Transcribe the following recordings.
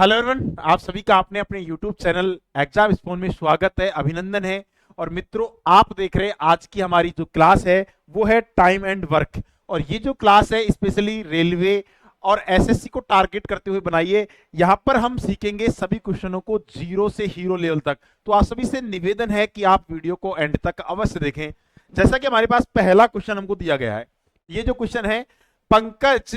Hello everyone, आप सभी का आपने अपने YouTube चैनल एग्जाम स्पोन में स्वागत है, अभिनंदन है। और मित्रों, आप देख रहे हैं आज की हमारी जो क्लास है वो है टाइम एंड वर्क। और ये जो क्लास है स्पेशली रेलवे और एसएससी को टारगेट करते हुए बनाई है। यहाँ पर हम सीखेंगे सभी क्वेश्चनों को जीरो से हीरो लेवल तक। तो आप सभी से निवेदन है कि आप वीडियो को एंड तक अवश्य देखें। जैसा कि हमारे पास पहला क्वेश्चन हमको दिया गया है, ये जो क्वेश्चन है, पंकज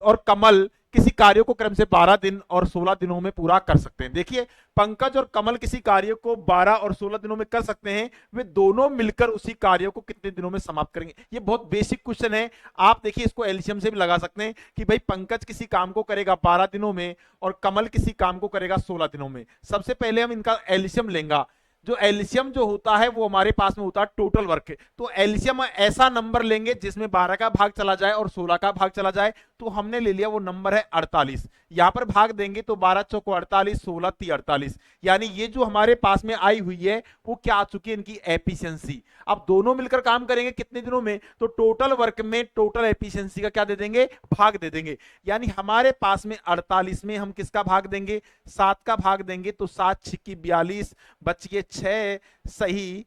और कमल किसी कार्य को क्रम से 12 दिन और 16 दिनों में पूरा कर सकते हैं। देखिए, पंकज और कमल किसी कार्य को 12 और 16 दिनों में कर सकते हैं। वे दोनों मिलकर उसी कार्य को कितने दिनों में समाप्त करेंगे। ये बहुत बेसिक क्वेश्चन है। आप देखिए, इसको एलसीएम से भी लगा सकते हैं कि भाई पंकज किसी काम को करेगा 12 दिनों में और कमल किसी काम को करेगा 16 दिनों में। सबसे पहले हम इनका एलसीएम लेंगे। जो एलसीएम जो होता है वो हमारे पास में होता है टोटल वर्क। तो एलसीएम ऐसा नंबर लेंगे जिसमें 12 का भाग चला जाए और 16 का भाग चला जाए। तो हमने ले लिया, वो नंबर है 48। यहां पर भाग देंगे तो 12 चौको 48, 16 ती 48। यानी ये जो हमारे पास में आई हुई है वो क्या आ चुकी है, इनकी एफिशिएंसी। अब दोनों मिलकर काम करेंगे कितने दिनों में, तो टोटल वर्क में टोटल एफिशिएंसी का क्या दे देंगे, भाग दे देंगे। यानी हमारे पास में 48 में हम किसका भाग देंगे, 7 का भाग देंगे। तो 7 छिक्की 42, बचिए 6, सही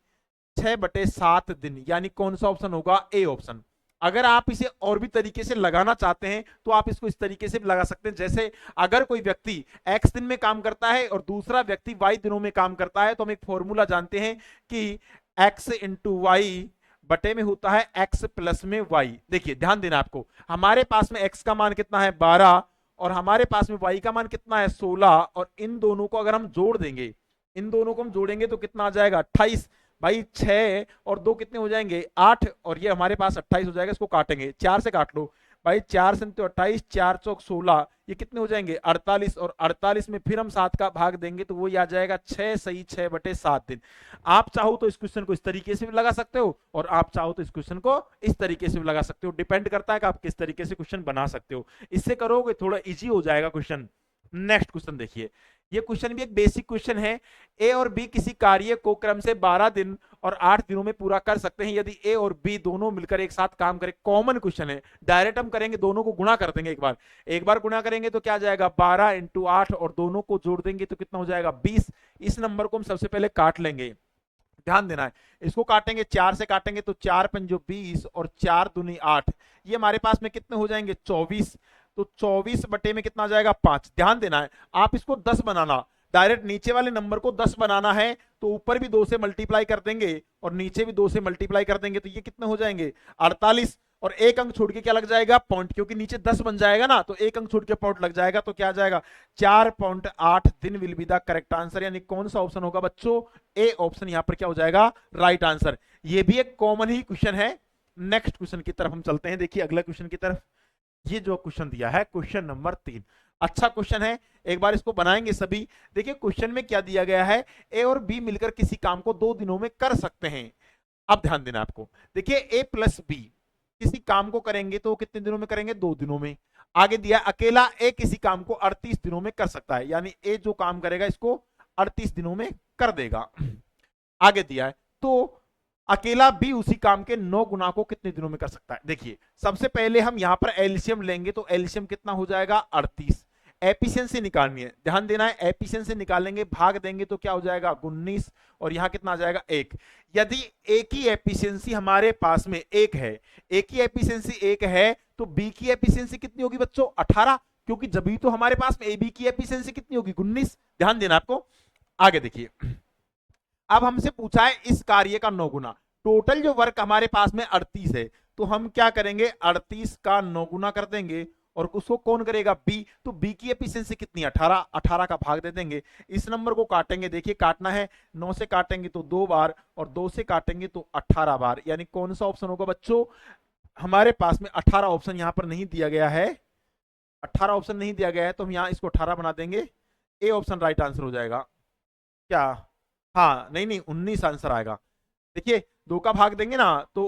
6/7 दिन। यानी कौन सा ऑप्शन होगा, ए ऑप्शन। अगर आप इसे और भी तरीके से लगाना चाहते हैं तो आप इसको इस तरीके से भी लगा सकते हैं। जैसे अगर कोई व्यक्ति x दिन में काम करता है और दूसरा व्यक्ति y दिनों में काम करता है, तो हम एक फॉर्मूला जानते हैं कि x इंटू वाई बटे में होता है x प्लस में y। देखिए, ध्यान देना आपको, हमारे पास में x का मान कितना है 12 और हमारे पास में y का मान कितना है 16। और इन दोनों को अगर हम जोड़ देंगे, इन दोनों को हम जोड़ेंगे तो कितना आ जाएगा 28। भाई 6 और 2 कितने हो जाएंगे 8, और ये हमारे पास 28 हो जाएगा। इसको काटेंगे, 4 से काट लो भाई, 4 से 28, 4 चौक 16, ये कितने हो जाएंगे 48। और 48 में फिर हम 7 का भाग देंगे तो वो आ जाएगा 6, सही 6/7 दिन। आप चाहो तो इस क्वेश्चन को इस तरीके से भी लगा सकते हो और आप चाहो तो इस क्वेश्चन को इस तरीके से भी लगा सकते हो। डिपेंड करता है कि आप किस तरीके से क्वेश्चन बना सकते हो। इससे करोगे थोड़ा इजी हो जाएगा क्वेश्चन। नेक्स्ट क्वेश्चन देखिए, ये क्वेश्चन भी एक बेसिक क्वेश्चन है। ए और बी किसी कार्य को क्रम से 12 दिन और 8 दिनों में पूरा कर सकते हैं यदि ए और बी दोनों मिलकर एक साथ काम करें। कॉमन क्वेश्चन है, डायरेक्ट हम करेंगे, दोनों को गुणा कर देंगे। एक बार गुणा करेंगे तो क्या जाएगा 12 इंटू 8 और दोनों को जोड़ देंगे तो कितना हो जाएगा 20। इस नंबर को हम सबसे पहले काट लेंगे। ध्यान देना है, इसको काटेंगे, 4 से काटेंगे तो 4 पंजो 20 और 4 दूनी 8। ये हमारे पास में कितने हो जाएंगे 24। तो 24 बटे में कितना आ जाएगा 5। ध्यान देना है, आप इसको 10 बनाना, डायरेक्ट नीचे वाले नंबर को 10 बनाना है तो ऊपर भी 2 से मल्टीप्लाई कर देंगे और नीचे भी 2 से मल्टीप्लाई कर देंगे तो ये कितने हो जाएंगे 48। और एक अंक छोड़ के क्या लग जाएगा पॉइंट, क्योंकि नीचे 10 बन जाएगा ना, तो एक अंक छोड़ के पॉइंट लग जाएगा। तो क्या आ जाएगा 4.8 दिन will be the correct answer. यानी कौन सा ऑप्शन होगा बच्चों, ए ऑप्शन यहां पर क्या हो जाएगा राइट आंसर। ये भी एक कॉमन ही क्वेश्चन है। नेक्स्ट क्वेश्चन की तरफ हम चलते हैं। देखिए अगला क्वेश्चन की तरफ, ये जो क्वेश्चन दिया है क्वेश्चन नंबर 3, अच्छा क्वेश्चन है, एक बार इसको बनाएंगे सभी। देखिए क्वेश्चन में क्या दिया गया है, ए और बी मिलकर किसी काम को 2 दिनों में कर सकते हैं। अब ध्यान देना आपको, देखिए ए प्लस बी किसी काम को करेंगे तो कितने दिनों में करेंगे 2 दिनों में। आगे दिया अकेला ए किसी काम को 38 दिनों में कर सकता है, यानी ए जो काम करेगा इसको 38 दिनों में कर देगा। आगे दिया है तो अकेला बी उसी काम के 9 गुना को कितने दिनों में कर सकता है। देखिए सबसे पहले हम यहां पर एलसीएम लेंगे तो एलसीएम कितना हो जाएगा 38। एफिशिएंसी निकालनी है, ध्यान देना है, एफिशिएंसी निकालेंगे, भाग देंगे तो क्या हो जाएगा 19 और यहां कितना आ जाएगा 1। यदि ए की एफिशिएंसी हमारे पास में 1 है, ए की एफिशिएंसी 1 है तो बी की एफिशिएंसी कितनी होगी बच्चों 18, क्योंकि जब तो हमारे पास में ए बी की एफिशिएंसी कितनी होगी 19। ध्यान देना आपको। आगे देखिए, अब हमसे पूछा है इस कार्य का 9 गुना। टोटल जो वर्क हमारे पास में 38 है, तो हम क्या करेंगे 38 का 9 गुना कर देंगे और उसको कौन करेगा बी। तो बी की एफिशिएंसी कितनी 18, 18 का भाग दे देंगे। इस नंबर को काटेंगे, देखिए काटना है, 9 से काटेंगे तो 2 बार और 2 से काटेंगे तो 18 बार। यानी कौन सा ऑप्शन होगा बच्चों, हमारे पास में 18 ऑप्शन यहां पर नहीं दिया गया है, 18 ऑप्शन नहीं दिया गया है तो हम यहां इसको 18 बना देंगे। ए ऑप्शन राइट आंसर हो जाएगा क्या, हाँ नहीं नहीं 19 आंसर आएगा। देखिए 2 का भाग देंगे ना तो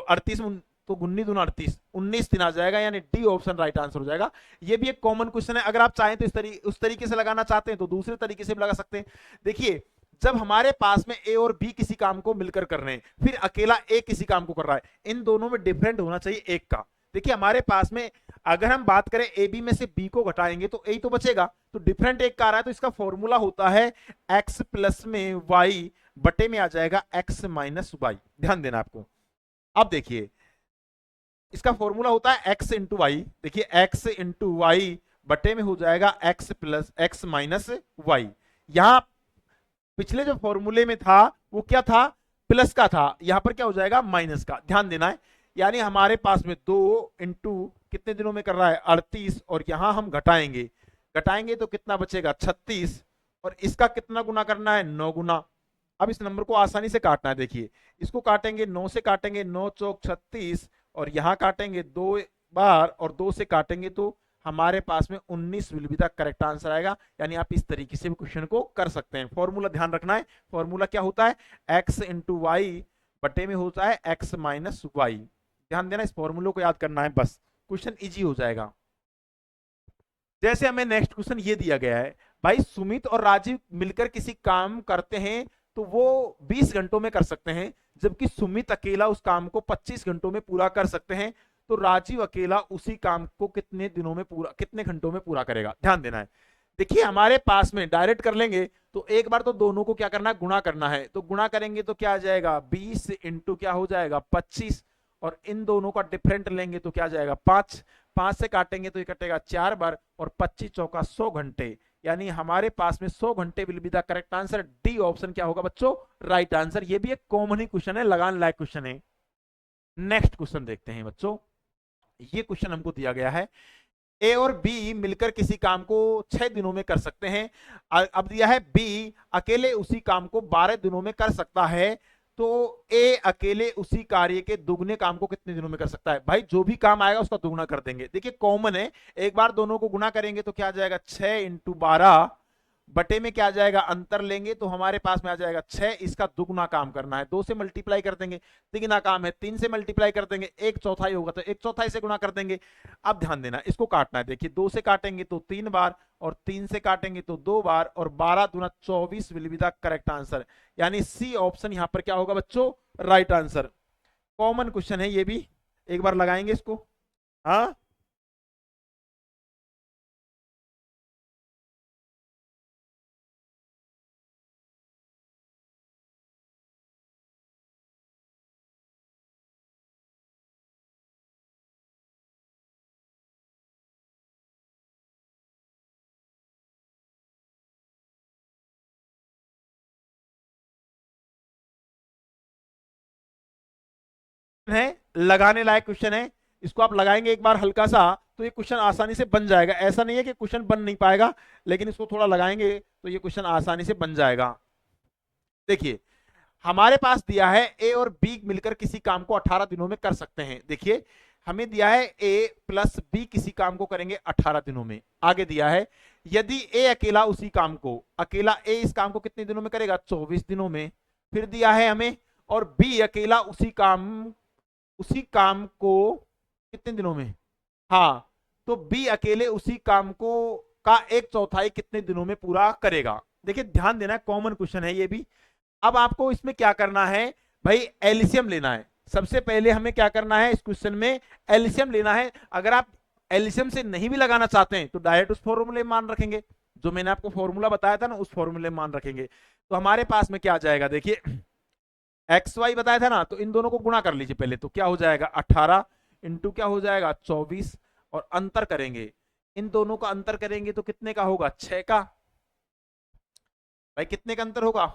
38 तो 19 दूना 38, 19 दिन आ जाएगा, यानी डी ऑप्शन राइट आंसर हो जाएगा। ये भी एक कॉमन क्वेश्चन है, अगर आप चाहें तो उस तरीके से लगाना चाहते हैं तो दूसरे तरीके से भी लगा सकते हैं। देखिए जब हमारे पास में ए और बी किसी काम को मिलकर कर रहे हैं, फिर अकेला ए किसी काम को कर रहा है, इन दोनों में डिफरेंट होना चाहिए एक का। देखिए हमारे पास में अगर हम बात करें ए बी में से बी को घटाएंगे तो ए तो बचेगा, तो डिफरेंट एक का आ रहा है, तो इसका फॉर्मूला होता है एक्स प्लस में वाई बटे में आ जाएगा एक्स माइनस वाई। ध्यान देना आपको। अब देखिए इसका फॉर्मूला होता है एक्स इंटू वाई। देखिए एक्स इंटू वाई बटे में हो जाएगा X plus X minus Y. यहां पिछले जो फॉर्मूले में था वो क्या था, प्लस का था, यहां पर क्या हो जाएगा माइनस का। ध्यान देना है, यानी हमारे पास में 2 इंटू कितने दिनों में कर रहा है 38, और यहां हम घटाएंगे, घटाएंगे तो कितना बचेगा 36, और इसका कितना गुना करना है 9 गुना। अब इस नंबर को आसानी से काटना है, देखिए इसको काटेंगे 9 से, काटेंगे 9 चौक 36, और यहां काटेंगे 2 बार और 2 से काटेंगे तो हमारे पास में 19 will be the correct answer आएगा। यानी आप इस तरीके से भी क्वेश्चन को कर सकते हैं। फॉर्मूला ध्यान रखना है, फॉर्मूला क्या होता है एक्स इंटू वाई बटे में होता है एक्स माइनस वाई। ध्यान देना, इस फॉर्मूले को याद करना है, बस क्वेश्चन इजी हो जाएगा। जैसे हमें नेक्स्ट क्वेश्चन ये दिया गया है, भाई सुमित और राजीव मिलकर किसी काम करते हैं तो वो 20 घंटों में कर सकते हैं, जबकि सुमित अकेला उस काम को 25 घंटों में पूरा कर सकते हैं, तो राजीव अकेला उसी काम को कितने दिनों में पूरा, कितने घंटों में पूरा करेगा। ध्यान देना है, देखिए हमारे पास में डायरेक्ट कर लेंगे तो एक बार तो दोनों को क्या करना है गुणा करना है, तो गुणा करेंगे तो क्या आ जाएगा 20 इंटू क्या हो जाएगा 25, और इन दोनों का डिफरेंट लेंगे तो क्या आ जाएगा 5, 5 से काटेंगे तो ये कटेगा 4 बार, और 25 चौका 100 घंटे, यानी हमारे पास में 100 घंटे will be the correct answer. D option क्या होगा बच्चों राइट आंसर। ये भी एक कॉमन ही क्वेश्चन है, लगान लायक क्वेश्चन है। नेक्स्ट क्वेश्चन देखते हैं बच्चों, ये क्वेश्चन हमको दिया गया है ए और बी मिलकर किसी काम को 6 दिनों में कर सकते हैं। अब दिया है बी अकेले उसी काम को 12 दिनों में कर सकता है, तो ए अकेले उसी कार्य के दुगने काम को कितने दिनों में कर सकता है। भाई जो भी काम आएगा उसका दुगना कर देंगे, देखिए कॉमन है, एक बार दोनों को गुना करेंगे तो क्या आ जाएगा 6 इंटू 12 बटे में क्या आ जाएगा अंतर लेंगे तो हमारे पास में आ जाएगा 6, इसका दुगना काम करना है 2 से मल्टीप्लाई कर देंगे, तिगुना काम है 3 से मल्टीप्लाई कर देंगे, 1/4 होगा तो 1/4 से गुना कर देंगे। अब ध्यान देना, इसको काटना है, देखिए 2 से काटेंगे तो 3 बार, और 3 से काटेंगे तो 2 बार, और 12 दूना 24 will be the correct answer. यानी सी ऑप्शन यहां पर क्या होगा बच्चों राइट आंसर। कॉमन क्वेश्चन है ये भी, एक बार लगाएंगे इसको। हाँ है, लगाने लायक क्वेश्चन है, इसको आप लगाएंगे एक बार हल्का सा तो ये क्वेश्चन आसानी से बन जाएगा। ऐसा नहीं है कि क्वेश्चन बन नहीं पाएगा, लेकिन इसको थोड़ा लगाएंगे तो ये क्वेश्चन आसानी से बन जाएगा। देखिए हमारे पास दिया है ए और बी मिलकर किसी काम को 18 दिनों में कर सकते हैं। देखिए हमें दिया है ए प्लस बी किसी काम को करेंगे 18 दिनों में। आगे दिया है यदि ए अकेला उसी काम को, अकेला ए इस काम को कितने दिनों में करेगा 24 दिनों में। फिर दिया है हमें और बी अकेला उसी काम को कितने दिनों में, हाँ तो बी अकेले उसी काम को का 1/4 कितने दिनों में पूरा करेगा। देखिए ध्यान देना, कॉमन क्वेश्चन है ये भी। अब आपको इसमें क्या करना है भाई एलसीएम लेना है। सबसे पहले हमें क्या करना है इस क्वेश्चन में एलसीएम लेना है। अगर आप एलसीएम से नहीं भी लगाना चाहते हैं तो डायरेक्ट उस फॉर्मूले में मान रखेंगे, जो मैंने आपको फॉर्मूला बताया था ना उस फॉर्मूले में मान रखेंगे। तो हमारे पास में क्या आ जाएगा, देखिए एक्स वाई बताया था ना, तो इन दोनों को गुणा कर लीजिए पहले, तो क्या हो जाएगा 18 इंटू क्या हो जाएगा 24, और अंतर करेंगे, इन दोनों का अंतर करेंगे तो कितने का होगा 6 का। भाई कितने का अंतर होगा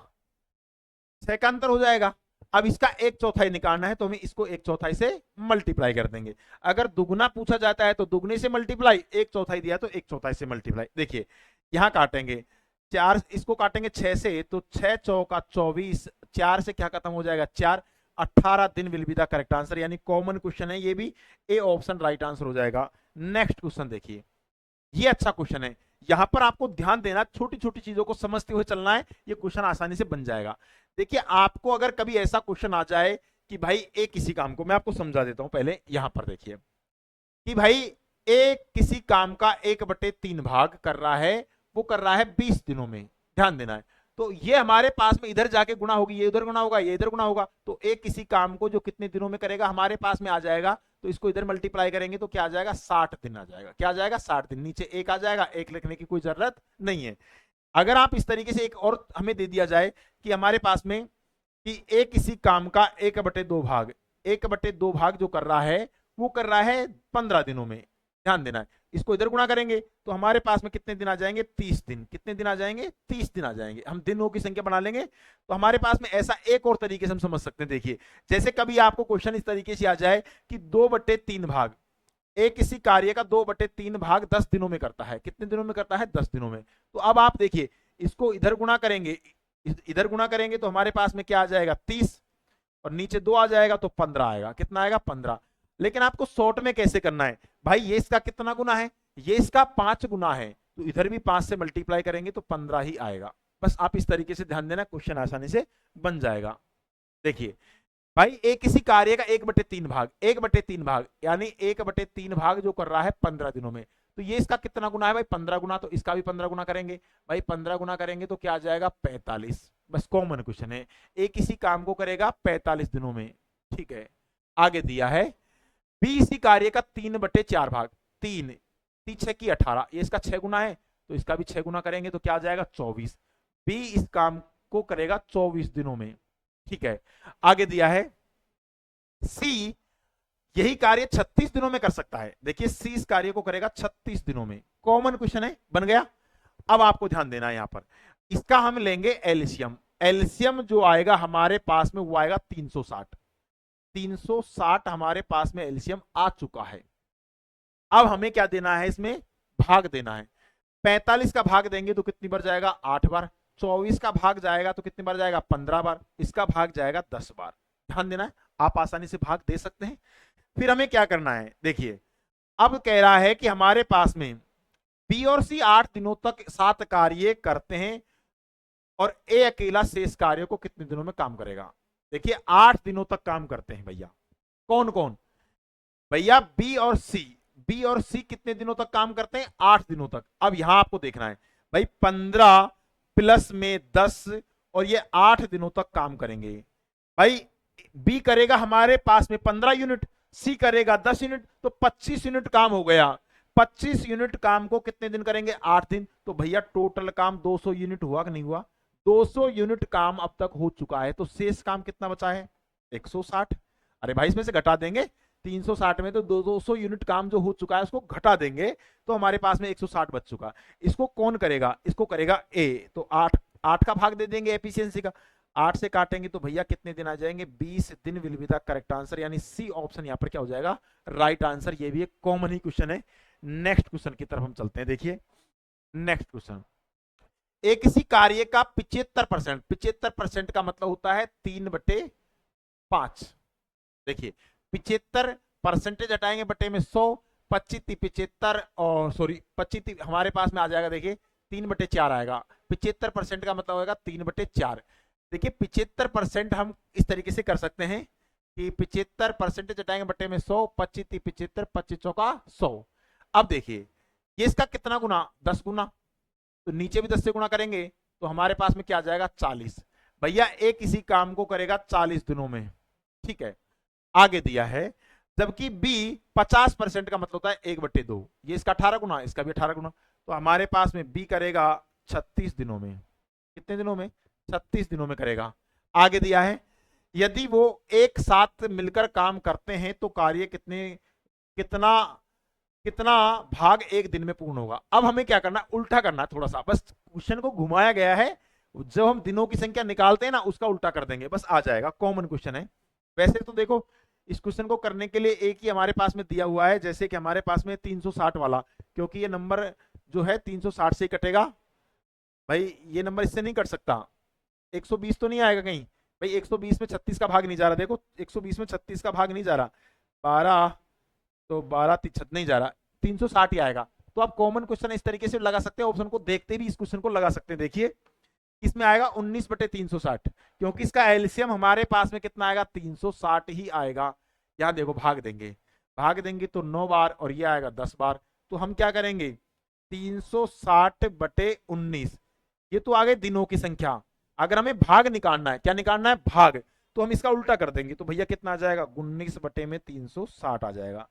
6 का अंतर हो जाएगा। अब इसका 1/4 निकालना है तो हमें इसको 1/4 से मल्टीप्लाई कर देंगे। अगर दुगना पूछा जाता है तो दुगने से मल्टीप्लाई, 1/4 दिया तो 1/4 से मल्टीप्लाई। देखिए यहां काटेंगे 4, इसको काटेंगे 6 से तो 6 चौका 24, 4 से क्या खत्म हो जाएगा 4, 18 दिन will be the correct answer. यानी कॉमन क्वेश्चन है ये भी, ए ऑप्शन राइट आंसर हो जाएगा। नेक्स्ट क्वेश्चन देखिए, ये अच्छा क्वेश्चन है, यहां पर आपको ध्यान देना, छोटी छोटी चीजों को समझते हुए चलना है, ये क्वेश्चन आसानी से बन जाएगा। देखिए आपको अगर कभी ऐसा क्वेश्चन आ जाए कि भाई ए किसी काम को, मैं आपको समझा देता हूं पहले, यहां पर देखिए कि भाई ए किसी काम का 1/3 भाग कर रहा है, वो कर रहा है 20 दिनों में। ध्यान देना है, तो ये हमारे पास में इधर जाके गुणा होगी, ये उधर गुणा होगा, ये इधर गुणा होगा, तो एक किसी काम को जो कितने दिनों में करेगा हमारे पास में आ जाएगा तो इसको इधर मल्टीप्लाई करेंगे तो क्या आ जाएगा, 60 दिन आ जाएगा। क्या आ जाएगा, 60 दिन। नीचे एक आ जाएगा, एक लिखने की कोई जरूरत नहीं है। अगर आप इस तरीके से एक और हमें दे दिया जाए कि हमारे पास में कि एक किसी काम का 1/2 भाग, 1/2 भाग जो कर रहा है वो कर रहा है 15 दिनों में, ध्यान देना है। इसको इधर गुणा करेंगे तो हमारे पास में कितने दिन आ जाएंगे, 30 दिन। कितने दिन आ जाएंगे, 30 दिन आ जाएंगे। हम दिनों की संख्या बना लेंगे तो हमारे पास में ऐसा एक और तरीके से हम समझ सकते हैं। देखिए, जैसे कभी आपको क्वेश्चन इस तरीके से आ जाए कि 2/3 भाग, एक किसी कार्य का 2/3 भाग 10 दिनों में करता है। कितने दिनों में करता है, 10 दिनों में। तो अब आप देखिए, इसको इधर गुणा करेंगे, इधर गुणा करेंगे तो हमारे पास में क्या आ जाएगा, 30, और नीचे 2 आ जाएगा तो 15 आएगा। कितना आएगा, 15। लेकिन आपको शॉर्ट में कैसे करना है भाई, ये इसका कितना गुना है, ये इसका 5 गुना है, तो इधर भी 5 से मल्टीप्लाई करेंगे तो 15 ही आएगा। बस आप इस तरीके से ध्यान देना, क्वेश्चन आसानी से बन जाएगा। देखिए भाई, एक किसी कार्य का 1/3 भाग, 1/3 भाग यानी 1/3 भाग जो कर रहा है 15 दिनों में, तो ये इसका कितना गुना है भाई, 15 गुना। तो इसका भी 15 गुना करेंगे भाई, 15 गुना करेंगे तो क्या आ जाएगा, 45। बस कॉमन क्वेश्चन है, एक किसी काम को करेगा 45 दिनों में। ठीक है, आगे दिया है बी इसी कार्य का 3/4 भाग, 3 6 की 18, ये इसका 6 गुना है, तो इसका भी 6 गुना करेंगे तो क्या आ जाएगा, 24। बी इस काम को करेगा 24 दिनों में। ठीक है, आगे दिया है सी यही कार्य 36 दिनों में कर सकता है। देखिए, सी इस कार्य को करेगा 36 दिनों में। कॉमन क्वेश्चन है, बन गया। अब आपको ध्यान देना है, यहां पर इसका हम लेंगे एलसीएम। एलसीएम जो आएगा हमारे पास में वो आएगा 360। 360 हमारे पास में एलसीएम आ चुका है। अब हमें क्या देना है, इसमें भाग देना है। 45 का भाग देंगे तो कितनी बार जाएगा, 8 बार। 24 का भाग जाएगा तो कितनी बार जाएगा, 15 बार। इसका भाग जाएगा 10 बार। ध्यान देना है, आप आसानी से भाग दे सकते हैं। फिर हमें क्या करना है, देखिए अब कह रहा है कि हमारे पास में बी और सी 8 दिनों तक 7 कार्य करते हैं और ए अकेला शेष कार्य को कितने दिनों में काम करेगा। देखिए 8 दिनों तक काम करते हैं भैया। कौन कौन भैया, बी और सी। बी और सी कितने दिनों तक काम करते हैं, 8 दिनों तक। अब यहां आपको देखना है भाई, 15 प्लस में 10 और ये 8 दिनों तक काम करेंगे। भाई बी करेगा हमारे पास में 15 यूनिट, सी करेगा 10 यूनिट, तो 25 यूनिट काम हो गया। 25 यूनिट काम को कितने दिन करेंगे, 8 दिन। तो भैया टोटल काम 200 यूनिट हुआ कि नहीं हुआ, 200 यूनिट काम अब तक हो चुका है। तो शेष काम कितना बचा है, 160। अरे भाई इसमें से घटा देंगे, 360 में तो 200 यूनिट काम जो हो चुका है उसको घटा देंगे तो हमारे पास में 160 बच चुका। इसको कौन करेगा, इसको करेगा ए। तो 8 का भाग दे देंगे एफिशिएंसी का, 8 से काटेंगे तो भैया कितने दिन आ जाएंगे, 20 दिन will be the correct answer. यानी सी ऑप्शन यहाँ पर क्या हो जाएगा, राइट आंसर। ये भी एक कॉमन ही क्वेश्चन है। नेक्स्ट क्वेश्चन की तरफ हम चलते हैं। देखिए नेक्स्ट क्वेश्चन, एक किसी कार्य का 75%, 75% का मतलब होता है 3/5। देखिए 75 परसेंटेज हटाएंगे बटे में 100, 25 75 और सॉरी 25 हमारे पास में आ जाएगा। देखिए 3/4 आएगा। 75% का मतलब होगा 3/4। देखिए 75% हम इस तरीके से कर सकते हैं कि 75 परसेंटेज हटाएंगे बटे में 100, 25 75 25 चौका 100। अब देखिए ये इसका कितना गुना, 10 गुना, तो नीचे भी 10 से गुणा करेंगे तो हमारे पास में क्या आ जाएगा, 40। भैया एक किसी काम को करेगा 40 दिनों में। ठीक है, आगे दिया है जबकि बी 50% का मतलब होता है 1/2, ये इसका 18 गुना, इसका भी 18 गुना। तो हमारे पास में बी करेगा 36 दिनों में। कितने दिनों में, 36 दिनों में करेगा। आगे दिया है यदि वो एक साथ मिलकर काम करते हैं तो कार्य कितना कितना भाग एक दिन में पूर्ण होगा। अब हमें क्या करना, उल्टा करना, थोड़ा सा बस क्वेश्चन को घुमाया गया है। जब हम दिनों की संख्या निकालते हैं ना उसका उल्टा कर देंगे, बस आ जाएगा। कॉमन क्वेश्चन है। वैसे तो देखो इस क्वेश्चन को करने के लिए एक ही हमारे पास में दिया हुआ है, जैसे कि हमारे पास में 360 वाला, क्योंकि ये नंबर जो है 360 से कटेगा। भाई ये नंबर इससे नहीं कट सकता, 120 तो नहीं आएगा कहीं। भाई 120 में 36 का भाग नहीं जा रहा, देखो 120 में 36 का भाग नहीं जा रहा, 12 तो 12 नहीं जा रहा, 360 ही आएगा। तो आप कॉमन क्वेश्चन इस तरीके से लगा सकते हैं, ऑप्शन को देखते भी इस क्वेश्चन को लगा सकते हैं। देखिए इसमें आएगा 19/360, क्योंकि इसका एलसीएम हमारे पास में कितना आएगा, 360 ही आएगा। यहां देखो भाग देंगे तो 9 बार और ये आएगा 10 बार। तो हम क्या करेंगे, 360/19, ये तो आ गए दिनों की संख्या। अगर हमें भाग निकालना है, क्या निकालना है, भाग, तो हम इसका उल्टा कर देंगे तो भैया कितना आ जाएगा, 19 बटे में 360 आ जाएगा।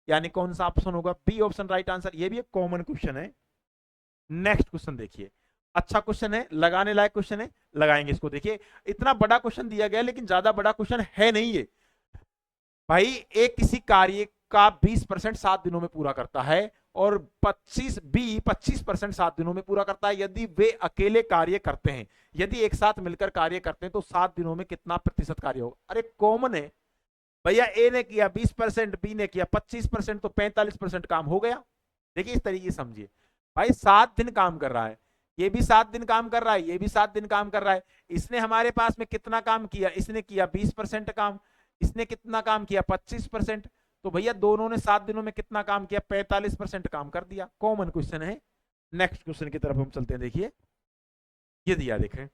यानी कौन सा ऑप्शन होगा, बी ऑप्शन राइट आंसर। ये भी एक कॉमन क्वेश्चन है। नेक्स्ट क्वेश्चन देखिए, अच्छा क्वेश्चन है, लगाने लायक क्वेश्चन है, लगाएंगे इसको। देखिए इतना बड़ा क्वेश्चन दिया गया लेकिन ज्यादा बड़ा क्वेश्चन है नहीं ये। भाई एक किसी कार्य का 20% 7 दिनों में पूरा करता है और 25% 7 दिनों में पूरा करता है यदि वे अकेले कार्य करते हैं। यदि एक साथ मिलकर कार्य करते हैं तो 7 दिनों में कितना प्रतिशत कार्य होगा। अरे कॉमन है भैया, ए ने किया 20%, बी ने किया 25%, तो 45% काम हो गया। देखिए इस तरीके से समझिए, भाई 7 दिन काम कर रहा है, ये भी 7 दिन काम कर रहा है, ये भी 7 दिन काम कर रहा है। इसने हमारे पास में कितना काम किया, इसने किया 20% काम, इसने कितना काम किया 25%। तो भैया दोनों ने 7 दिनों में कितना काम किया, 45% काम कर दिया। कॉमन क्वेश्चन है। नेक्स्ट क्वेश्चन की तरफ हम चलते हैं। देखिए ये दिया, देखें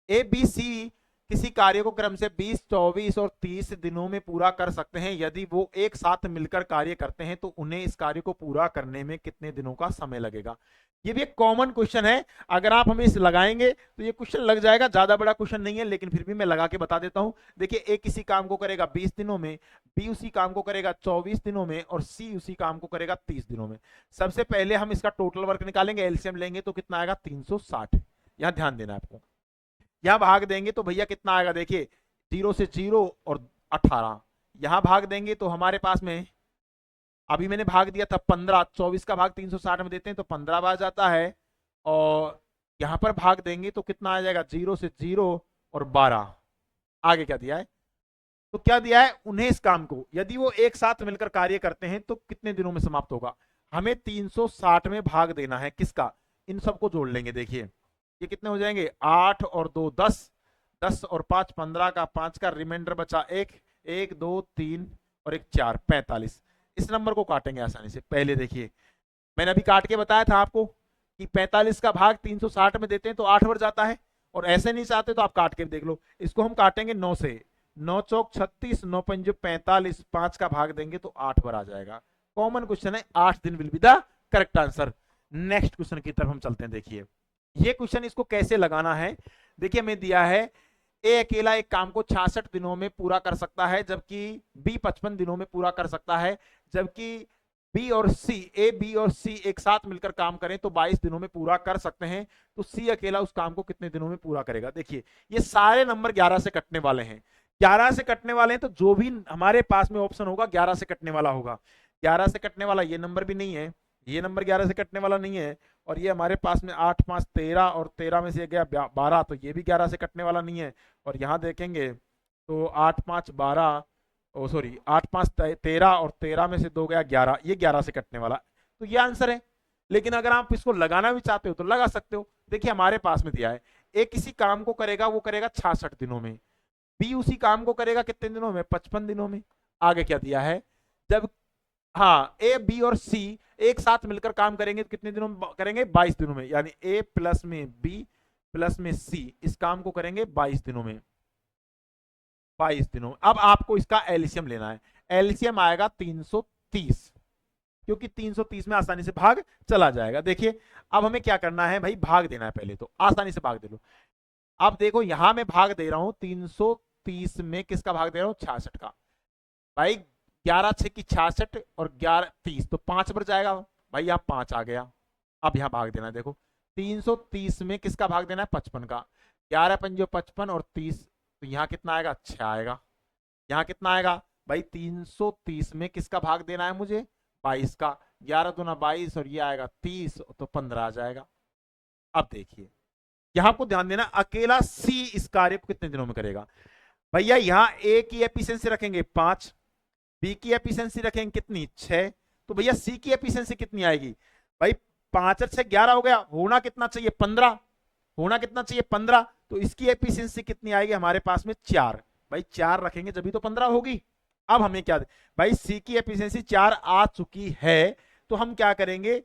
ए बी सी किसी कार्य को क्रम से 20, 24 और 30 दिनों में पूरा कर सकते हैं। यदि वो एक साथ मिलकर कार्य करते हैं तो उन्हें इस कार्य को पूरा करने में कितने दिनों का समय लगेगा। ये भी एक कॉमन क्वेश्चन है, अगर आप हमें इस लगाएंगे तो ये क्वेश्चन लग जाएगा। ज्यादा बड़ा क्वेश्चन नहीं है लेकिन फिर भी मैं लगा के बता देता हूं। देखिए ए किसी काम को करेगा 20 दिनों में, बी उसी काम को करेगा 24 दिनों में और सी उसी काम को करेगा 30 दिनों में। सबसे पहले हम इसका टोटल वर्क निकालेंगे, एलसीएम लेंगे तो कितना आएगा 360। यहां ध्यान देना आपको, यहां भाग देंगे तो भैया कितना आएगा, देखिए 0 से 0 और 18। यहां भाग देंगे तो हमारे पास में, अभी मैंने भाग दिया था 15, 24 का भाग 360 में देते हैं तो 15 बार जाता है। और यहां पर भाग देंगे तो कितना आ जाएगा, 0 से 0 और 12। आगे क्या दिया है, तो क्या दिया है, उन्हें इस काम को यदि वो एक साथ मिलकर कार्य करते हैं तो कितने दिनों में समाप्त होगा। हमें 360 में भाग देना है, किसका, इन सबको जोड़ लेंगे। देखिए ये कितने हो जाएंगे, 8 और 2 10, 10 और 5 15 का, 5 का रिमाइंडर बचा 1, 1 2 3 और 1 4, 45। इस नंबर को काटेंगे आसानी से। पहले देखिए मैंने अभी काट के बताया था आपको कि 45 का भाग 360 में देते हैं तो 8 बार जाता है, और ऐसे नहीं चाहते तो आप काट के देख लो। इसको हम काटेंगे 9 से, 9 चौक 36, 9 पंजे 45, 5 का भाग देंगे तो 8 बार आ जाएगा। कॉमन क्वेश्चन है, 8 दिन will be the correct answer. Next question की तरफ हम चलते हैं। देखिए ये क्वेश्चन, इसको कैसे लगाना है। देखिए हमें दिया है ए अकेला एक काम को 66 दिनों में पूरा कर सकता है जबकि बी 55 दिनों में पूरा कर सकता है, जबकि बी और सी, ए बी और सी एक साथ मिलकर काम करें तो 22 दिनों में पूरा कर सकते हैं। तो सी अकेला उस काम को कितने दिनों में पूरा करेगा। देखिए ये सारे नंबर 11 से कटने वाले हैं, 11 से कटने वाले हैं, तो जो भी हमारे पास में ऑप्शन होगा 11 से कटने वाला होगा। 11 से कटने वाला ये नंबर भी नहीं है, ये नंबर 11 से कटने वाला नहीं है, और ये हमारे पास में 8 5 13 और 13 में से गया 12, तो ये भी 11 से कटने वाला नहीं है। और यहाँ देखेंगे तो 8 5 12, ओ सॉरी 8 5 13 और 13 में से 2 गया 11, ये 11 से कटने वाला, तो ये आंसर है। लेकिन अगर आप इसको लगाना भी चाहते हो तो लगा सकते हो। देखिए हमारे पास में दिया है ए किसी काम को करेगा, वो करेगा 66 दिनों में, बी उसी काम को करेगा कितने दिनों में, 55 दिनों में। आगे क्या दिया है, जब हाँ ए बी और सी एक साथ मिलकर काम करेंगे तो कितने दिनों में करेंगे, 22 दिनों में। यानी ए प्लस में बी प्लस में सी इस काम को करेंगे 22 दिनों में, 22 दिनों। अब आपको इसका एलसीएम लेना है, एलसीएम आएगा 330, क्योंकि 330 में आसानी से भाग चला जाएगा। देखिए अब हमें क्या करना है भाई, भाग देना है, पहले तो आसानी से भाग दे लो। अब देखो यहां मैं भाग दे रहा हूं 330 में, किसका भाग दे रहा हूं, 66 का। भाई 11 6 की 66 और 11 30, तो 5 पर जाएगा भाई, यहाँ 5 आ गया। अब यहाँ भाग देना है, देखो 330 में किसका भाग देना है, 55 का। 11 पंजो 55 और 30, तो यहाँ कितना आएगा, 6 आएगा। यहाँ कितना आएगा भाई, 330 में किसका भाग देना है मुझे, 22 का। 11 दूना 22 और ये आएगा 30, तो 15 आ जाएगा। अब देखिए यहां आपको ध्यान देना, अकेला सी इस कार्य को कितने दिनों में करेगा। भैया यहां ए की एफिशिएंसी रखेंगे 5, बी की एफिशिएंसी रखेंगे कितनी, 6, तो भैया सी की एफिशिएंसी कितनी आएगी भाई, 5 और 6 11 हो गया, होना कितना चाहिए 15, होना कितना चाहिए 15, तो इसकी एफिशिएंसी कितनी आएगी हमारे पास में 4। भाई 4 रखेंगे जब तो 15 होगी। अब हमें क्या, भाई सी की एफिशिएंसी 4 आ चुकी है, तो हम क्या करेंगे,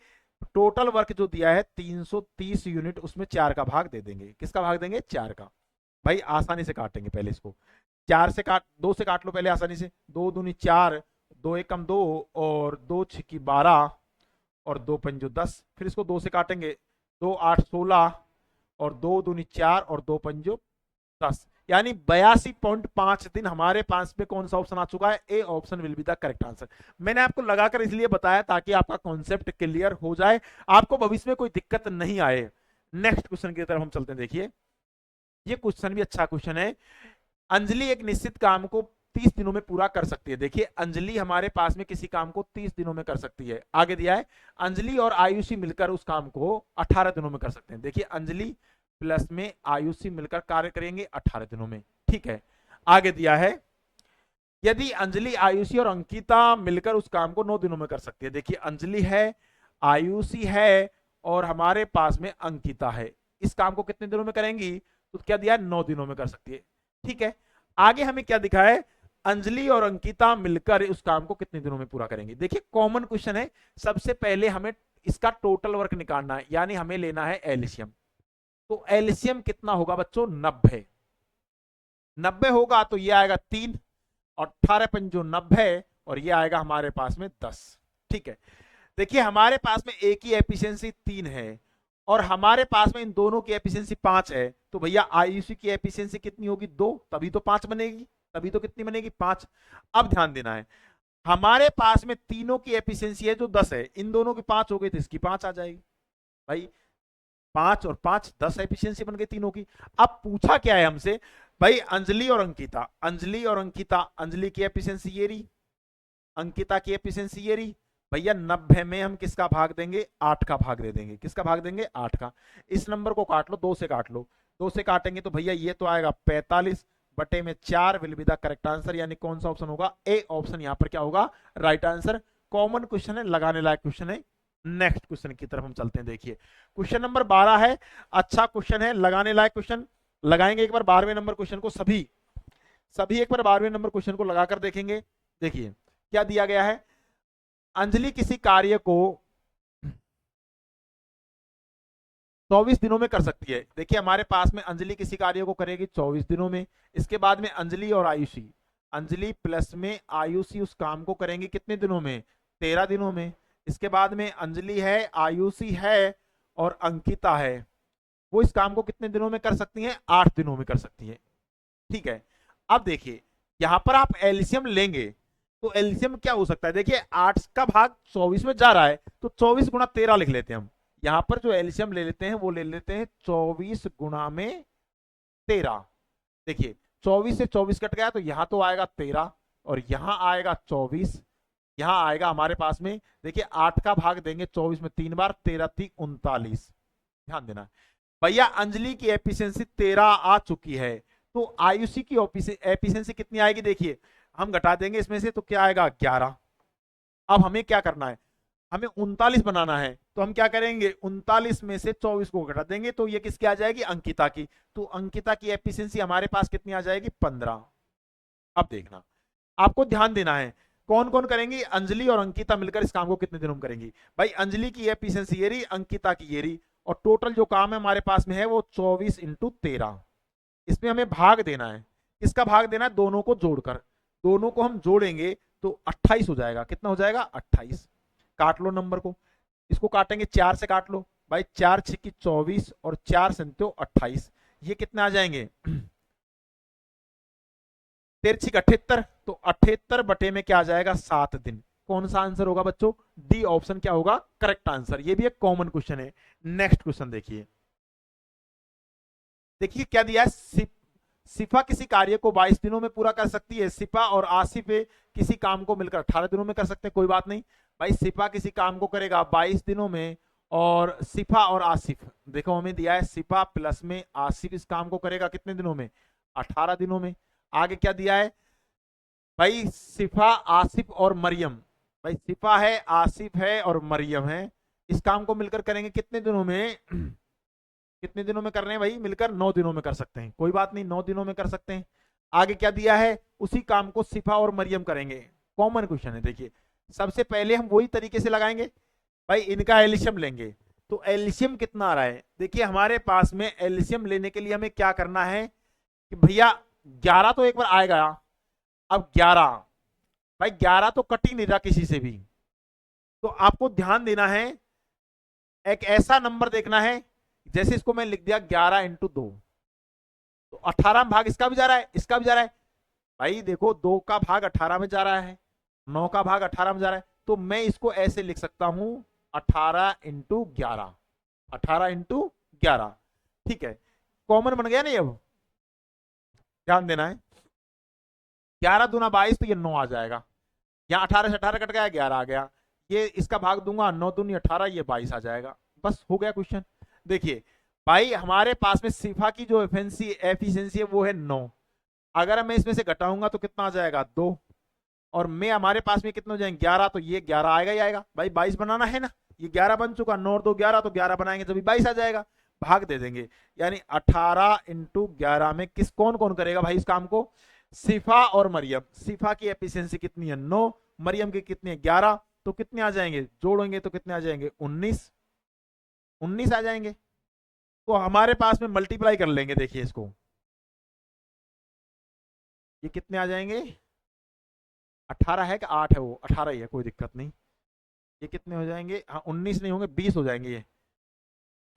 टोटल वर्क जो दिया है 330 यूनिट, उसमें 4 का भाग दे देंगे। किसका भाग देंगे, 4 का। भाई आसानी से काटेंगे, पहले इसको 4 से काट, 2 से काट लो पहले आसानी से, 2 दूनी 4, 2 एकम 2 और 2 6 12 और 2 पंजो 10, फिर इसको 2 से काटेंगे, 2 8 16 और 2 दूनी 4 और 2 पंजो 10। यानी 82.5 दिन हमारे पास में कौन सा ऑप्शन आ चुका है, A option will be the correct answer. मैंने आपको लगाकर इसलिए बताया ताकि आपका कॉन्सेप्ट क्लियर हो जाए, आपको भविष्य में कोई दिक्कत नहीं आए। नेक्स्ट क्वेश्चन की तरफ हम चलते हैं। देखिए ये क्वेश्चन भी अच्छा क्वेश्चन है। अंजलि एक निश्चित काम को 30 दिनों में पूरा कर सकती है। देखिए अंजलि हमारे पास में किसी काम को 30 दिनों में कर सकती है। आगे दिया है अंजलि और आयुषी मिलकर उस काम को 18 दिनों में कर सकते हैं। देखिए अंजलि प्लस में आयुषी मिलकर कार्य करेंगे 18 दिनों में। ठीक है, आगे दिया है यदि अंजलि आयुषी और अंकिता मिलकर उस काम को 9 दिनों में कर सकती है। देखिए अंजलि है, आयुषी है और हमारे पास में अंकिता है, इस काम को कितने दिनों में करेंगी, तो क्या दिया है 9 दिनों में कर सकती है। ठीक है, आगे हमें क्या दिखा है, अंजलि और अंकिता मिलकर उस काम को कितने दिनों में पूरा करेंगे। देखिए कॉमन क्वेश्चन है, सबसे पहले हमें इसका टोटल वर्क निकालना है, यानी हमें लेना है एलसीएम। तो एलसीएम कितना होगा बच्चों, 90। 90 होगा तो ये आएगा 3, 18 पंजो 90 और ये आएगा हमारे पास में 10। ठीक है, देखिए हमारे पास में एक ही एफिशिएंसी 3 है और हमारे पास में इन दोनों की एफिशिएंसी 5 है, तो भैया आयुषी की एफिशिएंसी कितनी होगी, 2, तभी तो 5 बनेगी, तभी तो कितनी बनेगी, 5। अब ध्यान देना है, हमारे पास में तीनों की एफिशिएंसी है जो 10 है, इन दोनों की 5 हो गई तो इसकी 5 आ जाएगी। भाई 5 और 5 10 एफिशिएंसी बन गई तीनों की। अब पूछा क्या है हमसे, भाई अंजलि और अंकिता, अंजलि और अंकिता, अंजलि की एफिशिएंसी ये रही, अंकिता की एफिशिएंसी ये रही। भैया 90 में हम किसका भाग देंगे, 8 का भाग दे देंगे। किसका भाग देंगे, 8 का। इस नंबर को काट लो, 2 से काट लो, 2 से काटेंगे तो भैया ये तो आएगा 45 बटे में 4 will be the correct answer, यानी कौन सा ऑप्शन होगा, ए ऑप्शन यहां पर क्या होगा, राइट आंसर। कॉमन क्वेश्चन है, लगाने लायक क्वेश्चन है। नेक्स्ट क्वेश्चन की तरफ हम चलते हैं। देखिए क्वेश्चन नंबर 12 है, अच्छा क्वेश्चन है, लगाने लायक क्वेश्चन। लगाएंगे एक बार 12वें नंबर क्वेश्चन को, सभी सभी एक बार 12वें नंबर क्वेश्चन को लगाकर देखेंगे। देखिए क्या दिया गया है, अंजलि किसी कार्य को 24 दिनों में कर सकती है। देखिए हमारे पास में अंजलि किसी कार्य को करेगी 24 दिनों में। इसके बाद में अंजलि और आयुषी, अंजलि प्लस में आयुषी उस काम को करेंगे कितने दिनों में, 13 दिनों में। इसके बाद में अंजलि है, आयुषी है और अंकिता है, वो इस काम को कितने दिनों में कर सकती हैं, 8 दिनों में कर सकती है। ठीक है, अब देखिए यहां पर आप एलसीएम लेंगे तो एलसीएम क्या हो सकता है, देखिए 8 का भाग 24 में जा रहा है तो 24 गुणा 13 लिख लेते हैं हम। यहां पर जो एलसीएम ले लेते हैं वो ले लेते हैं 24 गुणा में 13। देखिए 24 से 24 कट गया तो यहां तो आएगा 13 और यहां आएगा 24, यहां आएगा हमारे पास में, देखिए 8 का भाग देंगे 24 में 3 बार, 13 3 39। ध्यान देना भैया, अंजलि की एफिशिएंसी 13 आ चुकी है, तो आयुषी की एफिशिएंसी कितनी आएगी, देखिए हम घटा देंगे इसमें से तो क्या आएगा 11। अब हमें क्या करना है, हमें 39 बनाना है, तो हम क्या करेंगे 39 में से 24 को घटा देंगे तो ये किसकी आ जाएगी, अंकिता की। तो अंकिता की एफिशिएंसी हमारे पास कितनी आ जाएगी, 15। अब देखना, आपको ध्यान देना है कौन कौन करेंगी, अंजलि और अंकिता मिलकर इस काम को कितने दिनों में करेंगी। भाई अंजलि की एफिशिएंसी ये रही, अंकिता की ये रही, और टोटल जो काम है हमारे पास में है वो 24 इंटू 13। इसमें हमें भाग देना है, इसका भाग देना है दोनों को जोड़कर, दोनों को हम जोड़ेंगे तो 28 हो जाएगा। कितना हो जाएगा, 28। काट लो नंबर को, इसको काटेंगे 4 से काट लो, भाई 4 6 की 24 और 4 संतो 28, ये कितने आ जाएंगे 13 78, तो 78 बटे में क्या आ जाएगा, 7 दिन। कौन सा आंसर होगा बच्चों, डी ऑप्शन क्या होगा करेक्ट आंसर। ये भी एक कॉमन क्वेश्चन है। नेक्स्ट क्वेश्चन देखिए, देखिए क्या दिया है, सिफा किसी कार्य को 22 दिनों में पूरा कर सकती है, सिफा और आसिफ किसी काम को मिलकर 18 दिनों में कर सकते हैं। कोई बात नहीं भाई, सिफा किसी काम को करेगा 22 दिनों में और सिफा और आसिफ, देखो हमें दिया है सिफा प्लस में आसिफ इस काम को करेगा कितने दिनों में, 18 दिनों में। आगे क्या दिया है भाई, सिफा आसिफ और मरियम, भाई सिफा है, आसिफ है और मरियम है, इस काम को मिलकर करेंगे कितने दिनों में कितने दिनों में कर रहे हैं भाई, मिलकर 9 दिनों में कर सकते हैं। कोई बात नहीं, 9 दिनों में कर सकते हैं। आगे क्या दिया है, उसी काम को सिफा और मरियम करेंगे। कॉमन क्वेश्चन है। देखिए सबसे पहले हम वही तरीके से लगाएंगे, भाई इनका एलसीएम लेंगे तो एलसीएम कितना आ रहा है, देखिए हमारे पास में एलसीएम लेने के लिए हमें क्या करना है कि भैया 11 तो एक बार आएगा। अब 11, भाई 11 तो कट ही नहीं रहा किसी से भी, तो आपको ध्यान देना है, एक ऐसा नंबर देखना है, जैसे इसको मैं लिख दिया 11 इंटू 2, तो 18 भाग इसका भी जा रहा है, इसका भी जा रहा है। भाई देखो 2 का भाग 18 में जा रहा है, 9 का भाग 18 में जा रहा है, तो मैं इसको ऐसे लिख सकता हूं 18 × 11, 18 × 11। ठीक है, कॉमन बन गया नहीं, अब ध्यान देना है। 11×2 = 22, तो ये 9 आ जाएगा। यहाँ 18 से 18 कट गया, 11 आ गया। ये इसका भाग दूंगा, 9×2 = 18, ये 22 आ जाएगा। बस हो गया क्वेश्चन। देखिए भाई हमारे पास में सिफा की जो एफिशिएंसी है वो है 9। अगर मैं इसमें से घटाऊंगा तो कितना आ जाएगा, 2। और मैं हमारे पास में कितने हो जाएंगे, 11, तो ये 11 आएगा ही आएगा। भाई 22 बनाना है ना, ये 11 बन चुका, 9 और 2 11, तो 11 बनाएंगे तो भी 22 आ जाएगा। भाग दे देंगे, यानी 18 × 11 में किस कौन कौन करेगा भाई इस काम को, सिफा और मरियम। सिफा की एफिशिएंसी कितनी है, 9, मरियम की कितनी है, 11, तो कितने आ जाएंगे, जोड़ेंगे तो कितने आ जाएंगे, 19, 19 आ जाएंगे। तो हमारे पास में मल्टीप्लाई कर लेंगे, देखिए इसको, ये कितने आ जाएंगे, 18 है कि 8 है, वो 18 ही है, कोई दिक्कत नहीं। ये कितने हो जाएंगे, हाँ 19 नहीं होंगे, 20 हो जाएंगे ये।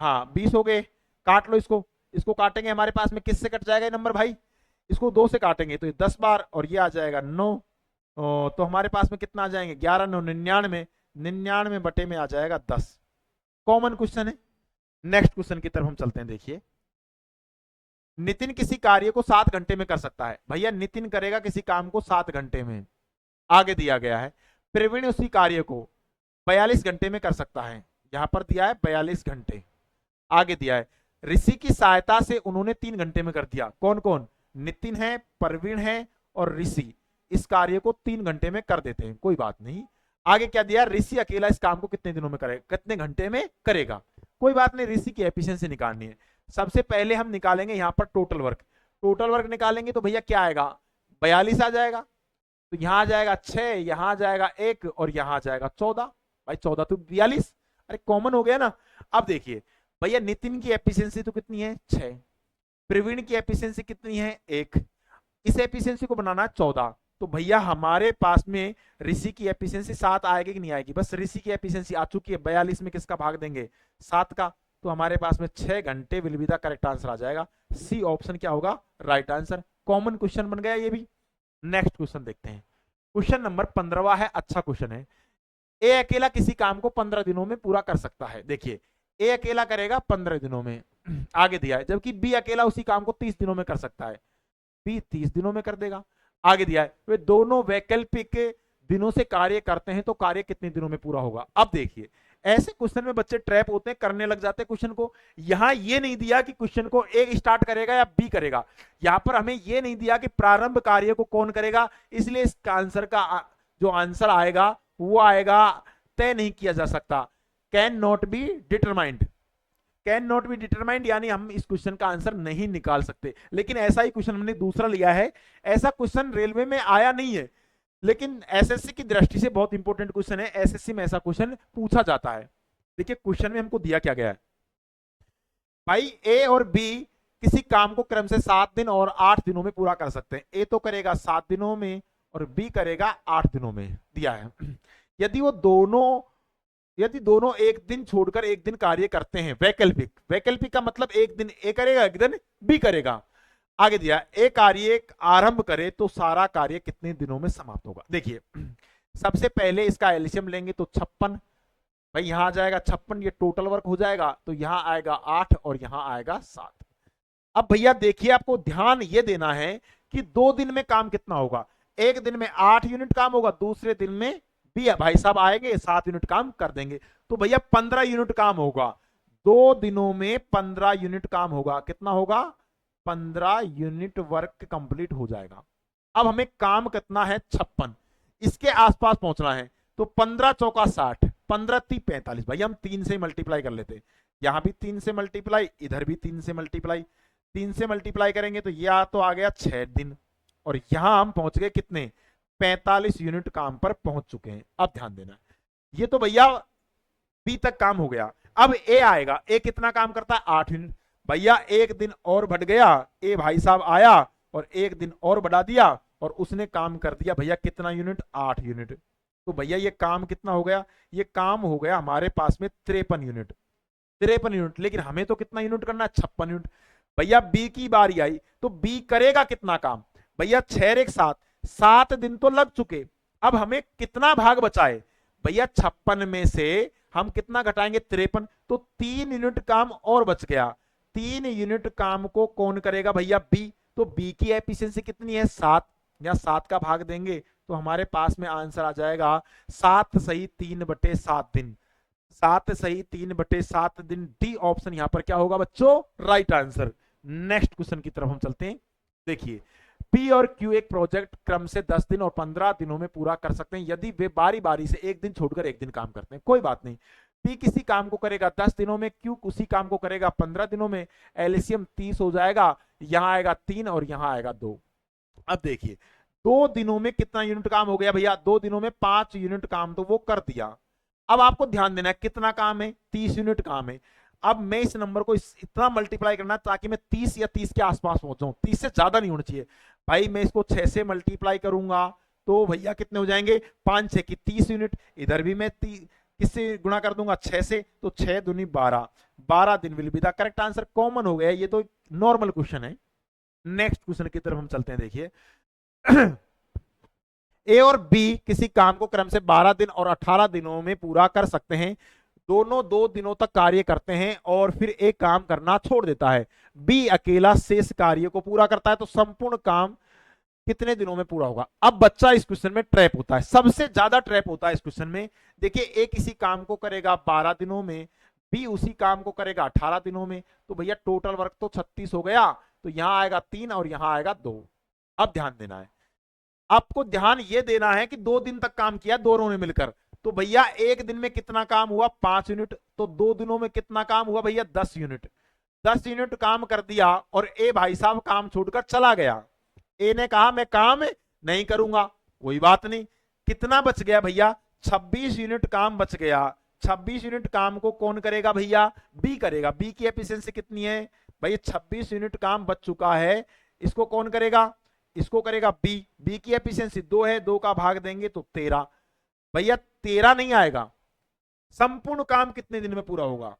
हाँ 20 हो गए, काट लो इसको। इसको काटेंगे हमारे पास में किससे कट जाएगा ये नंबर भाई, इसको 2 से काटेंगे तो ये 10 बार, और ये आ जाएगा 9। तो हमारे पास में कितना आ जाएंगे, 11 9 99, 99 बटे में आ जाएगा 10। कॉमन क्वेश्चन है। नेक्स्ट क्वेश्चन की तरफ हम चलते हैं। देखिए नितिन किसी कार्य को 7 घंटे में कर सकता है। भैया नितिन करेगा किसी काम को 7 घंटे में, आगे दिया गया है। प्रवीण उसी कार्य को 42 घंटे में कर सकता है, यहां पर दिया है 42 घंटे। आगे दिया है ऋषि की सहायता से उन्होंने 3 घंटे में कर दिया। कौन कौन, नितिन है, प्रवीण है और ऋषि इस कार्य को 3 घंटे में कर देते हैं, कोई बात नहीं। आगे क्या दिया, ऋषि अकेला इस काम को कितने दिनों में करेगा, कितने घंटे में करेगा, कोई बात नहीं। ऋषि की एफिशिएंसी निकालनी है। सबसे पहले हम निकालेंगे यहां पर टोटल वर्क। टोटल वर्क निकालेंगे तो भैया क्या आएगा, 42 आ जाएगा। तो यहां आ जाएगा 6, यहां आ जाएगा 1 और यहां आ जाएगा 14। भाई 14 तो 42, अरे कॉमन हो गया ना। अब देखिए भैया नितिन की एफिशिएंसी तो कितनी है, 6। प्रवीण की एफिशिएंसी कितनी है, 1। इस एफिशिएंसी को बनाना है 14। तो भैया हमारे पास में ऋषि की एफिशिएंसी 7 आएगी कि नहीं आएगी, बस ऋषि की एफिशिएंसी आ चुकी है। 42 में किसका भाग देंगे, 7 का। तो हमारे पास में 6 घंटे will be the correct answer आ जाएगा। सी ऑप्शन क्या होगा, राइट आंसर। कॉमन क्वेश्चन बन गया ये भी। नेक्स्ट क्वेश्चन देखते हैं। क्वेश्चन नंबर 15 है, अच्छा क्वेश्चन है। ए अकेला किसी काम को 15 दिनों में पूरा कर सकता है। देखिए ए अकेला करेगा 15 दिनों में, आगे दिया है। जबकि बी अकेला उसी काम को 30 दिनों में कर सकता है, बी 30 दिनों में कर देगा। आगे दिया है वे दोनों वैकल्पिक दिनों से कार्य करते हैं, तो कार्य कितने दिनों में पूरा होगा। अब देखिए ऐसे क्वेश्चन में बच्चे ट्रैप होते हैं, करने लग जाते हैं क्वेश्चन को। यहां ये नहीं दिया कि क्वेश्चन को ए स्टार्ट करेगा या बी करेगा, यहां पर हमें ये नहीं दिया कि प्रारंभ कार्य को कौन करेगा, इसलिए इसका आंसर का जो आंसर आएगा वो आएगा, तय नहीं किया जा सकता। Can not be determined, can not be determined, यानी हम इस क्वेश्चन का आंसर नहीं निकाल सकते। लेकिन ऐसा ही क्वेश्चन हमने दूसरा लिया है, ऐसा क्वेश्चन रेलवे में आया नहीं है, लेकिन एसएससी की दृष्टि से बहुत इंपॉर्टेंट क्वेश्चन है। एसएससी में ऐसा क्वेश्चन पूछा जाता है। देखिए क्वेश्चन में हमको दिया क्या गया है, भाई ए और बी किसी काम को क्रम से 7 दिन और 8 दिनों में पूरा कर सकते हैं। ए तो करेगा 7 दिनों में और बी करेगा 8 दिनों में, दिया है। यदि दोनों एक दिन छोड़कर एक दिन कार्य करते हैं, वैकल्पिक, वैकल्पिक का मतलब एक दिन ए करेगा एक दिन बी करेगा। आगे दिया ए कार्य आरंभ करे तो सारा कार्य कितने दिनों में समाप्त होगा। देखिए सबसे पहले इसका एलसीएम लेंगे तो 56, भाई यहां आ जाएगा 56, ये टोटल वर्क हो जाएगा, तो यहां आएगा 8 और यहां आएगा 7। अब भैया देखिए आपको ध्यान ये देना है कि 2 दिन में काम कितना होगा, एक दिन में 8 यूनिट काम होगा, दूसरे दिन में भी भाई साहब आएंगे 7 यूनिट काम कर देंगे, तो भैया 15 यूनिट काम होगा। 2 दिनों में 15 यूनिट काम होगा, कितना होगा, 15 यूनिट वर्क कंप्लीट हो जाएगा। अब हमें काम कितना है, 56, इसके आसपास पहुंचना है। तो 15 चौका 60, 15 × 3 = 45। भाई हम 3 से मल्टीप्लाई कर लेते, यहां भी 3 से मल्टीप्लाई, इधर भी 3 से मल्टीप्लाई। 3 से मल्टीप्लाई करेंगे तो यह तो आ गया 6 दिन, और यहां हम पहुंच गए कितने, 45 यूनिट काम पर पहुंच चुके हैं। अब ध्यान देना, ये तो भैया बी तक काम हो गया। अब ए आएगा, ए कितना काम करता है, 8 यूनिट। भैया एक दिन और बढ़ गया, ए भाई साहब आया और एक दिन और बढ़ा दिया और उसने काम कर दिया भैया कितना यूनिट, 8 यूनिट। तो भैया ये काम कितना हो गया, ये काम हो गया हमारे पास में 53 यूनिट, 53 यूनिट। लेकिन हमें तो कितना यूनिट करना है, 56 यूनिट। भैया बी की बारी आई तो बी करेगा कितना काम, भैया 6 एक 7, 7 दिन तो लग चुके। अब हमें कितना भाग बचा है भैया, 56 में से हम कितना घटाएंगे 53, तो 3 यूनिट काम और बच गया। 3 यूनिट काम को कौन करेगा भैया, बी। तो बी की एफिशिएंसी कितनी है 7, या 7 का भाग देंगे तो हमारे पास में आंसर आ जाएगा 7 सही 3/7 दिन। 7 सही 3/7 दिन, डी ऑप्शन यहां पर क्या होगा बच्चों, राइट आंसर। नेक्स्ट क्वेश्चन की तरफ हम चलते हैं। देखिए पी और क्यू एक प्रोजेक्ट क्रम से 10 दिन और 15 दिनों में पूरा कर सकते हैं यदि वे बारी बारी से एक दिन छोड़कर एक दिन काम करते हैं। कोई बात नहीं, पी किसी काम को करेगा 10 दिनों में, क्यू उसी काम को करेगा 15 दिनों में। एलसीएम 30 हो जाएगा, यहां आएगा 3 और यहां आएगा 2। अब देखिए 2 दिनों में कितना यूनिट काम हो गया भैया, 2 दिनों में 5 यूनिट काम तो वो कर दिया। अब आपको ध्यान देना है कितना काम है, 30 यूनिट काम है। अब मैं इस नंबर को इतना मल्टीप्लाई करना ताकि मैं 30 या 30 के आसपास पहुंच जाऊं, 30 से ज्यादा नहीं होना चाहिए भाई। मैं इसको 6 से मल्टीप्लाई करूंगा तो भैया कितने हो जाएंगे, 5 6 की 30 यूनिट। इधर भी मैं किससे गुणा कर दूंगा, 6 से, तो 6 दूनी 12, 12 दिन will be the correct answer. Common हो गया, ये तो नॉर्मल क्वेश्चन है। नेक्स्ट क्वेश्चन की तरफ हम चलते हैं। देखिए ए और बी किसी काम को क्रम से 12 दिन और 18 दिनों में पूरा कर सकते हैं। दोनों 2 दिनों तक कार्य करते हैं और फिर एक काम करना छोड़ देता है। बी अकेला शेष कार्य को पूरा करता है, तो संपूर्ण काम कितने दिनों में पूरा होगा। अब बच्चा इस क्वेश्चन में ट्रैप होता है, सबसे ज्यादा ट्रैप होता है इस क्वेश्चन में। देखिए ए किसी काम को करेगा 12 दिनों में, बी उसी काम को करेगा 18 दिनों में, तो भैया टोटल वर्क तो 36 हो गया। तो यहां आएगा 3 और यहां आएगा 2। अब ध्यान देना है, आपको ध्यान ये देना है कि 2 दिन तक काम किया दोनों ने मिलकर, तो भैया एक दिन में कितना काम हुआ 5 यूनिट, तो 2 दिनों में कितना काम हुआ भैया 10 यूनिट। 10 यूनिट काम कर दिया और ए भाई साहब काम छोड़कर चला गया। ए ने कहा मैं काम नहीं करूंगा, कोई बात नहीं। कितना बच गया भैया, 26 यूनिट काम बच गया। 26 यूनिट काम को कौन करेगा भैया, बी करेगा। बी की एफिशिएंसी कितनी है भैया, 26 यूनिट काम बच चुका है, इसको कौन करेगा, इसको करेगा बी। बी की एफिशिएंसी 2 है, 2 का भाग देंगे तो 13। भैया 13 नहीं आएगा, संपूर्ण काम कितने दिन में पूरा होगा,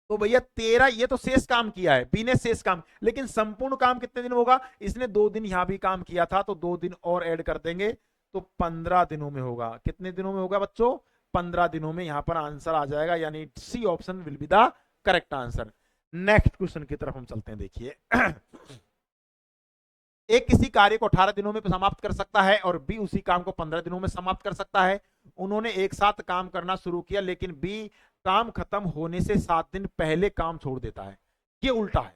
तो भैया 13। ये तो शेष काम किया है बी ने, शेष काम, लेकिन संपूर्ण काम कितने दिन होगा, इसने 2 दिन यहां भी काम किया था तो 2 दिन और ऐड कर देंगे तो 15 दिनों में होगा। कितने दिनों में होगा बच्चों, 15 दिनों में। यहां पर आंसर आ जाएगा, यानी C option will be the correct answer. Next question की तरफ हम चलते हैं। देखिए एक किसी कार्य को 18 दिनों में समाप्त कर सकता है और बी उसी काम को 15 दिनों में समाप्त कर सकता है। उन्होंने एक साथ काम करना शुरू किया, लेकिन बी काम खत्म होने से 7 दिन पहले काम छोड़ देता है। ये उल्टा है,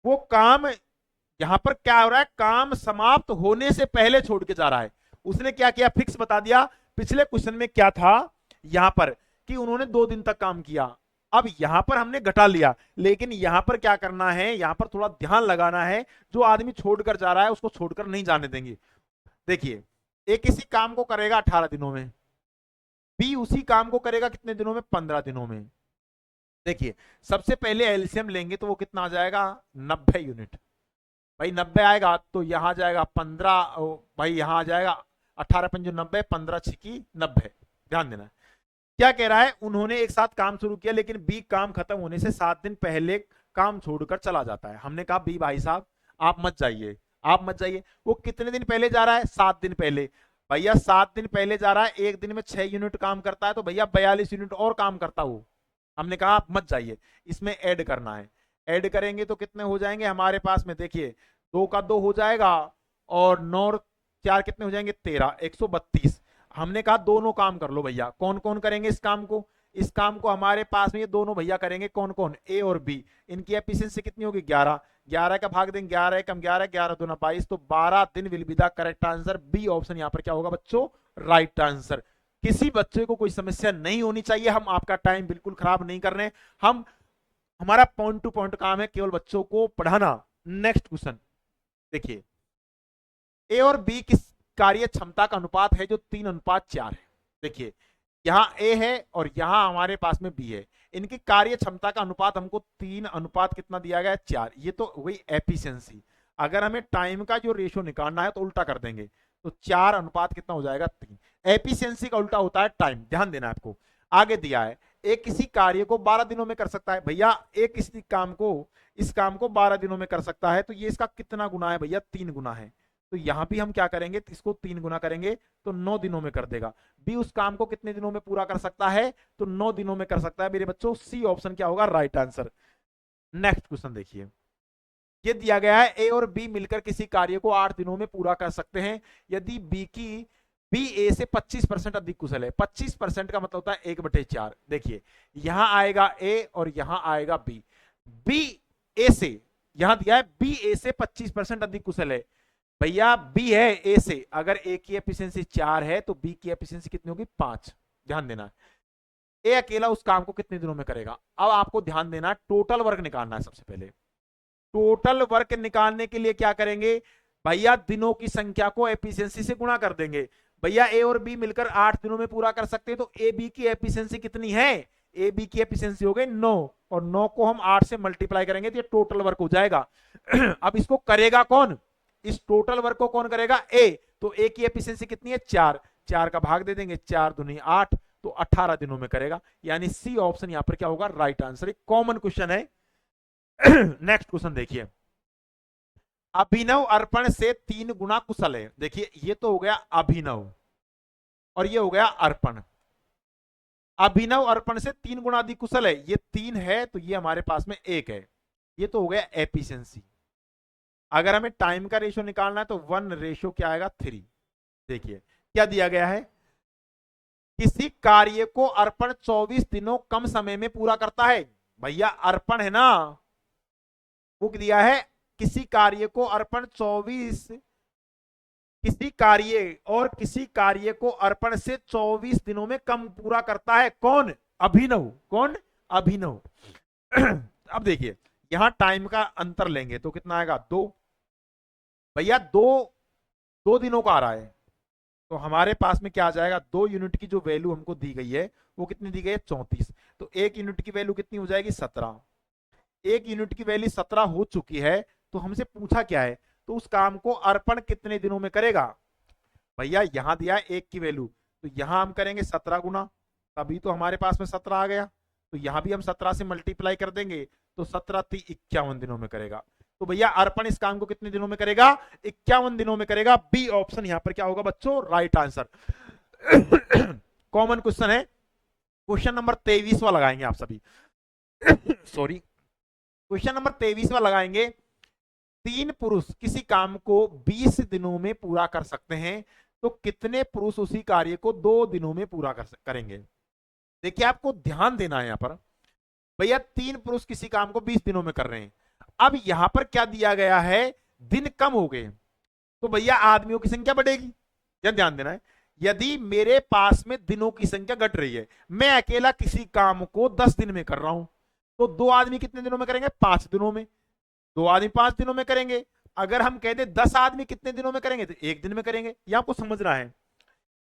वो काम यहां पर क्या हो रहा है, काम समाप्त होने से पहले छोड़ के जा रहा है। उसने क्या किया, फिक्स बता दिया। पिछले क्वेश्चन में क्या था यहां पर कि उन्होंने 2 दिन तक काम किया, अब यहां पर हमने घटा लिया, लेकिन यहां पर क्या करना है, यहां पर थोड़ा ध्यान लगाना है। जो आदमी छोड़कर जा रहा है उसको छोड़कर नहीं जाने देंगे। देखिए एक किसी काम को करेगा 18 दिनों में, बी उसी काम को करेगा कितने दिनों में, 15 दिनों में। देखिए सबसे पहले एलसीएम लेंगे तो वो कितना आ जाएगा 90 यूनिट। भाई 90 आएगा तो यहां जाएगा 15, भाई यहां आ जाएगा 18 पंजो 90, 15 छिकी 90। ध्यान देना क्या कह रहा है, उन्होंने एक साथ काम शुरू किया लेकिन बी काम खत्म होने से 7 दिन पहले काम छोड़कर चला जाता है। हमने कहा बी भाई साहब आप मत जाइए, आप मत जाइए। वो कितने दिन पहले जा रहा है, 7 दिन पहले। भैया 7 दिन पहले जा रहा है, एक दिन में 6 यूनिट काम करता है, तो भैया 42 यूनिट और काम करता हो। हमने कहा आप मत जाइए, इसमें ऐड करना है। ऐड करेंगे तो कितने हो जाएंगे हमारे पास में, देखिए 2 का 2 हो जाएगा और 9 4 कितने हो जाएंगे 13, 132। हमने कहा दोनों काम कर लो भैया। कौन कौन करेंगे इस काम को, इस काम को हमारे पास में ये दोनों भैया करेंगे। कौन कौन, ए और बी। इनकी एफिशिएंसी कितनी होगी 11, 11 का भाग देंगे 11 कम 11, 11 दूना 22, तो 12 दिन will be the correct answer. B option यहां पर क्या होगा बच्चों, राइट आंसर। किसी बच्चे को कोई समस्या नहीं होनी चाहिए, हम आपका टाइम बिल्कुल खराब नहीं कर रहे हैं, हम हमारा पॉइंट टू पॉइंट काम है केवल बच्चों को पढ़ाना। नेक्स्ट क्वेश्चन देखिए, ए और बी किस कार्य क्षमता का अनुपात है जो 3:4 है। देखिए यहां ए है और यहां हमारे पास में बी है, इनकी कार्य क्षमता का अनुपात हमको 3 अनुपात कितना दिया गया है 4। ये तो वही एफिशिएंसी। अगर हमें टाइम का जो रेशियो निकालना है तो उल्टा कर देंगे, तो 4 अनुपात कितना हो जाएगा 3। एफिशिएंसी का उल्टा होता है टाइम, ध्यान देना आपको। आगे दिया है एक किसी कार्य को 12 दिनों में कर सकता है भैया, एक किसी काम को, इस काम को 12 दिनों में कर सकता है, तो ये इसका कितना गुना है भैया, 3 गुना है। तो यहां भी हम क्या करेंगे, इसको 3 गुना करेंगे तो 9 दिनों में कर देगा। बी उस काम को कितने दिनों में पूरा कर सकता है, तो 9 दिनों में कर सकता है। मेरे बच्चों सी ऑप्शन क्या होगा, राइट आंसर। नेक्स्ट क्वेश्चन देखिए, ये दिया गया है ए और बी मिलकर किसी कार्य को 8 दिनों में पूरा कर सकते हैं यदि बी ए से 25% अधिक कुशल है। 25% का मतलब होता है 1/4। देखिए यहां आएगा ए और यहां आएगा बी। बी ए से, यहां दिया है बी ए से 25% अधिक कुशल है। भैया बी है ए से, अगर ए की एफिशिएंसी 4 है तो बी की एफिशिएंसी कितनी होगी, 5। ध्यान देना, ए अकेला उस काम को कितने दिनों में करेगा। अब आपको ध्यान देना, टोटल वर्क निकालना है। सबसे पहले टोटल वर्क निकालने के लिए क्या करेंगे भैया, दिनों की संख्या को एफिशिएंसी से गुणा कर देंगे। भैया ए और बी मिलकर 8 दिनों में पूरा कर सकते हैं, तो ए बी की एफिशिएंसी कितनी है, ए बी की एफिशिएंसी हो गई 9, और 9 को हम 8 से मल्टीप्लाई करेंगे तो ये टोटल वर्क हो जाएगा। अब इसको करेगा कौन, इस टोटल वर्क को कौन करेगा, ए। तो ए की एफिशिएंसी कितनी है, 4, 4 का भाग दे देंगे, 4 दूनी 8, तो 18 दिनों में करेगा। यानी सी ऑप्शन यहां पर क्या होगा, राइट आंसर। एक कॉमन क्वेश्चन है। नेक्स्ट क्वेश्चन देखिए, अभिनव अर्पण से 3 गुना कुशल है। देखिए ये तो हो गया अभिनव और ये हो गया अर्पण। अभिनव अर्पण से 3 गुना अधिक कुशल है, ये 3 है तो ये हमारे पास में 1 है। ये तो हो गया एफिशिएंसी। अगर हमें टाइम का रेशियो निकालना है तो 1 रेशियो क्या आएगा, 3। देखिए क्या दिया गया है, किसी कार्य को अर्पण 24 दिनों कम समय में पूरा करता है। भैया अर्पण है ना, वो दिया है किसी कार्य को अर्पण 24, किसी कार्य को अर्पण से 24 दिनों में कम पूरा करता है। कौन, अभिनव। कौन, अभिनव। अब देखिए यहां टाइम का अंतर लेंगे तो कितना आएगा, 2। भैया 2 दिनों का आ रहा है, तो हमारे पास में क्या आ जाएगा, 2 यूनिट की जो वैल्यू हमको दी गई है वो कितनी दी गई है, 34। तो 1 यूनिट की वैल्यू कितनी हो जाएगी, 17। 1 यूनिट की वैल्यू 17 हो चुकी है, तो हमसे पूछा क्या है, तो उस काम को अर्पण कितने दिनों में करेगा। भैया यहां दिया है 1 की वैल्यू, तो यहां हम करेंगे 17 गुना, तभी तो हमारे पास में 17 आ गया। तो यहां भी हम 17 से मल्टीप्लाई कर देंगे तो 17 × 3 = 51 दिनों में करेगा। तो भैया अर्पण इस काम को कितने दिनों में करेगा, 51 दिनों में करेगा। बी ऑप्शन यहां पर क्या होगा बच्चों, राइट आंसर। कॉमन क्वेश्चन है, क्वेश्चन नंबर 23वां लगाएंगे आप सभी। सॉरी, क्वेश्चन नंबर 23वां लगाएंगे। 3 पुरुष किसी काम को 20 दिनों में पूरा कर सकते हैं, तो कितने पुरुष उसी कार्य को 2 दिनों में पूरा करेंगे। देखिए आपको ध्यान देना है यहां पर, भैया 3 पुरुष किसी काम को 20 दिनों में कर रहे हैं। अब यहां पर क्या दिया गया है, दिन कम हो गए, तो भैया आदमियों की संख्या बढ़ेगी। क्या ध्यान देना है, यदि मेरे पास में दिनों की संख्या घट रही है, मैं अकेला किसी काम को 10 दिन में कर रहा हूं, तो 2 आदमी कितने दिनों में करेंगे, 5 दिनों में। 2 आदमी 5 दिनों में करेंगे। अगर हम कह दें 10 आदमी कितने दिनों में करेंगे, तो 1 दिन में करेंगे। यहां आपको समझना है,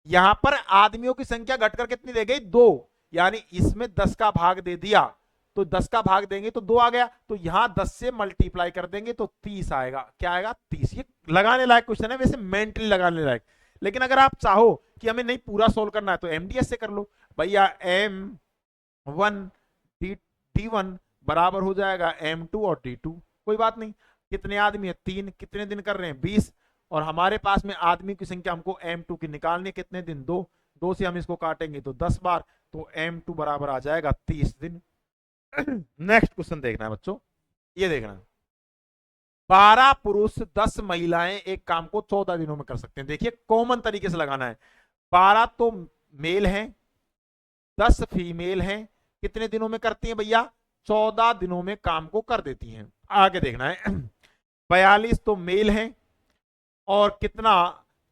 यहां पर आदमियों की संख्या घटकर कितनी रह गई, 2। यानी इसमें 10 का भाग दे दिया, तो 10 का भाग देंगे तो 2 आ गया, तो यहां 10 से मल्टीप्लाई कर देंगे तो 30 आएगा। क्या आएगा, 30। ये लगाने लायक क्वेश्चन है, वैसे मेंटली लगाने लायक। लेकिन अगर आप चाहो कि हमें नहीं पूरा सोल्व करना है तो एमडीएस से कर लो। भैया M1 D1 बराबर हो जाएगा M2 और D2। कोई बात नहीं, कितने आदमी है, 3, कितने दिन कर रहे हैं, 20, और हमारे पास में आदमी की संख्या हमको M2 की निकालनी, कितने दिन, 2। 2 से हम इसको काटेंगे तो 10 बार, तो M2 बराबर आ जाएगा 30 दिन। नेक्स्ट क्वेश्चन देखना है बच्चों, ये देखना, 12 पुरुष 10 महिलाएं एक काम को 14 दिनों में कर सकते हैं। देखिए कॉमन तरीके से लगाना है, 12 तो मेल हैं, 10 फीमेल हैं, कितने दिनों में करती हैं भैया, 14 दिनों में काम को कर देती हैं। आगे देखना है, 42 तो मेल हैं और कितना,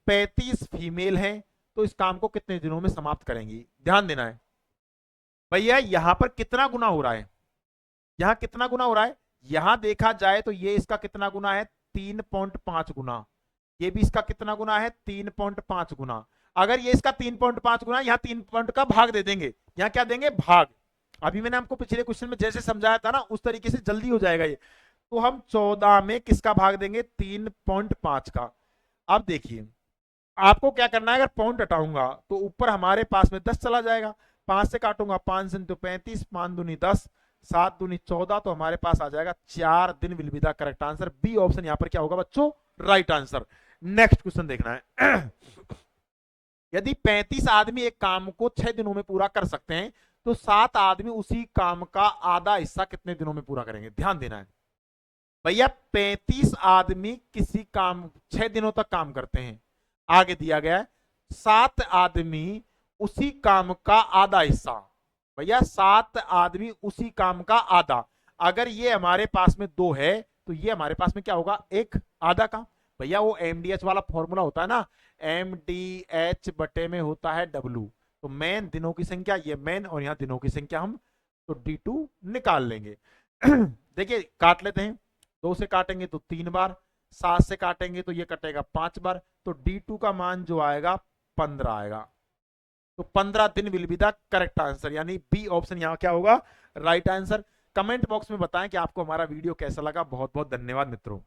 35 फीमेल हैं, तो इस काम को कितने दिनों में समाप्त करेंगी। ध्यान देना है भैया, यहां पर कितना गुना हो रहा है, यहां कितना गुना हो रहा है, यहां देखा जाए तो ये इसका कितना गुना है, 3.5 गुना। ये भी इसका कितना गुना है, 3.5 गुना। अगर ये इसका 3.5 गुना, यहां 3 पॉइंट का भाग दे देंगे, यहां क्या देंगे, भाग। अभी मैंने आपको पिछले क्वेश्चन में जैसे समझाया था ना, उस तरीके से जल्दी हो जाएगा ये। तो हम 14 में किसका भाग देंगे, 3.5 का। अब देखिए आपको क्या करना है, अगर पॉइंट हटाऊंगा तो ऊपर हमारे पास में 10 चला जाएगा, 5 से काटूंगा, 5 इंटू 35, 5 दूनी 10, 7 दूनी 14, तो हमारे पास आ जाएगा 4 दिन will be the correct answer. B option यहां पर क्या होगा बच्चों, राइट आंसर। नेक्स्ट क्वेश्चन देखना है। यदि 35 आदमी एक काम को 6 दिनों में पूरा कर सकते हैं, तो 7 आदमी उसी काम का आधा हिस्सा कितने दिनों में पूरा करेंगे? ध्यान देना है भैया, 35 आदमी किसी काम 6 दिनों तक काम करते हैं, आगे दिया गया है 7 आदमी उसी काम का आधा हिस्सा। भैया 7 आदमी उसी काम का आधा, अगर ये हमारे पास में 2 है तो ये हमारे पास में क्या होगा, एक आधा का। भैया वो एमडीएच वाला फॉर्मूला होता है ना, एमडीएच बटे में होता है डब्ल्यू, तो मैन दिनों की संख्या, ये मैन और यहां दिनों की संख्या, हम तो D2 निकाल लेंगे। देखिए काट लेते हैं, 2 से काटेंगे तो 3 बार, 7 से काटेंगे तो ये कटेगा 5 बार, तो D2 का मान जो आएगा 15 आएगा। तो 15 दिन will be the correct answer, यानी बी ऑप्शन यहां क्या होगा, राइट आंसर। कमेंट बॉक्स में बताएं कि आपको हमारा वीडियो कैसा लगा। बहुत बहुत धन्यवाद मित्रों।